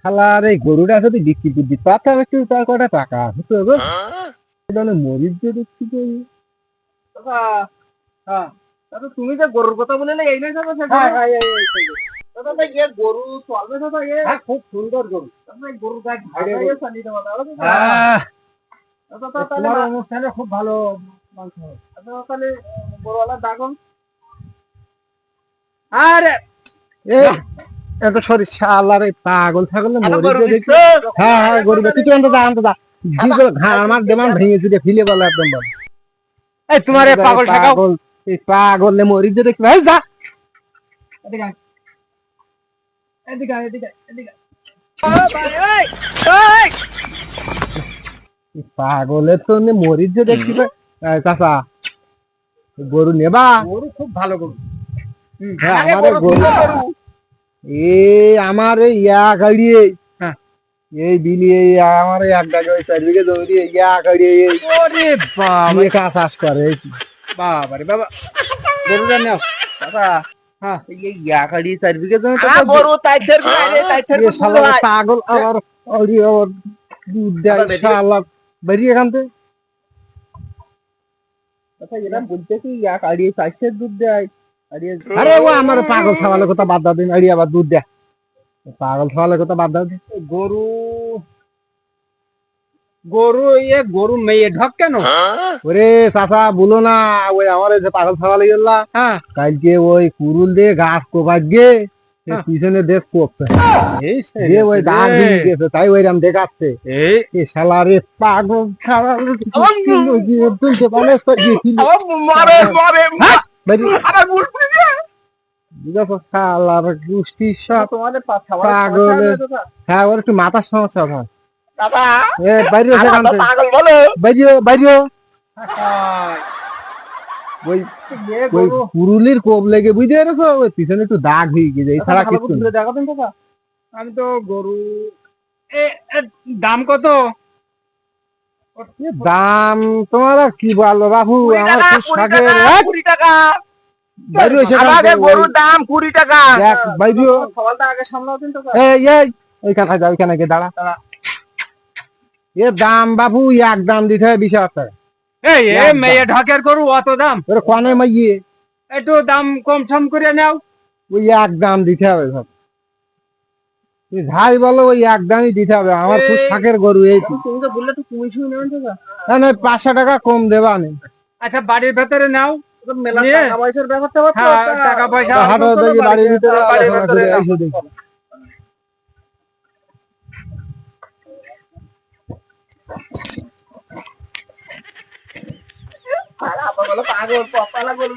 শালার এই গরুটা যদি বিক্রি করবি পাতা একটু তার কটা টাকা আছে তো গো মরিচ দিয়ে দেখছি তো তুমি যে গরুর কথা বলে এই নয় গরু চলবে খুব সুন্দর গরু গরু তোমার অনুষ্ঠানে খুব ভালো মাংস হবে। তাহলে গরুওয়ালা ডাকুন। আরে এত শরীর শালার পাগল ছাগল মরিচ দিয়ে দেখছি হ্যাঁ গরু তুই আনতে যা আনতে যা আমার দেমান ভেঙে চুড়ে ফিলে বলো একদম বল এই তোমার পাগল ঠাকাও এই পাগল মরিচ দিয়ে দেখছি যা পাগলের তো মরিচ দিয়ে দেখছি চাচা গরু নেবা গরু খুব ভালো গরু। আমার গরু আমার ইয়া গাড়ি এই বিলি আমার এক গাড়ি চার বিঘে জমি দিয়ে ইয়া গাড়ি চাষ করে বাবা রে বাবা গরুটা নেও দাদা। হ্যাঁ এই ইয়াকাড়ি 4 বিঘা জমি তো গরু পাগল আবার দুধ দেয় শালা বেরিয়ে এখান থেকে আচ্ছা এরা বলতে কি ইয়াকাড়ি 4 দুধ দেয়। আরে ও আমার পাগল খাওয়ালে কথা বাদ দাও দিন আড়ি আবার দুধ দেয় পাগল খাওয়ালে কথা বাদ দাও গরু গরু গরু মেয়ে ঢক কেন? ওরে চাচা বলো না ওই আমার যে পাগল খাওয়ালে গেলা হ্যাঁ কালকে ওই কুরুল দিয়ে গাছ কোপাত গিয়ে পিছনে দেশ কোপছে ওই দাগ দিয়ে গেছে তাই ওইরাম দেখাচ্ছে এই শালা রে পাগল খাওয়ালে তুলতে পারে শালার গোষ্ঠী সব পাগলের হ্যাঁ ওর একটু মাথার সমস্যা হয় দাদা বাইরে পাগল বলো বাইরে ওই পুরুলির কোপ লেগে বুঝতে পেরেছো ওই পিছনে একটু দাগ হয়ে গেছে এছাড়া কিছু দেখাবেন দাদা। আমি তো গরু দাম কত? দাম তোমার কি বলো বাবু আমার 20 টাকা গরুর দাম 20 টাকা। সওয়ালটা আগে সামলাও দিন তো ওইখানে যাও ওইখানে গিয়ে দাঁড়া এ দাম বাবু এক দাম দিতে হয় 20,000 টাকা। এই মেয়ে ঢাকের গরু অত দাম? কনে মাইয়ে একটু দাম কম সম করে নাও। ওই এক দাম দিতে হবে সব যাই বলো ওই এক দামই দিতে হবে আমার খুব শাকের গরু এই তুমি তো বললে তো তুমি শুনে নেবেন দাদা। না 500 টাকা কম দেবা নেই। আচ্ছা বাড়ির ভেতরে নাও মেলা টাকা পয়সার ব্যাপারটা টাকা পয়সা হাঁটো দেখি বাড়ির ভিতরে আলোচনা করে এসে দেখি পাগল পপালা গরু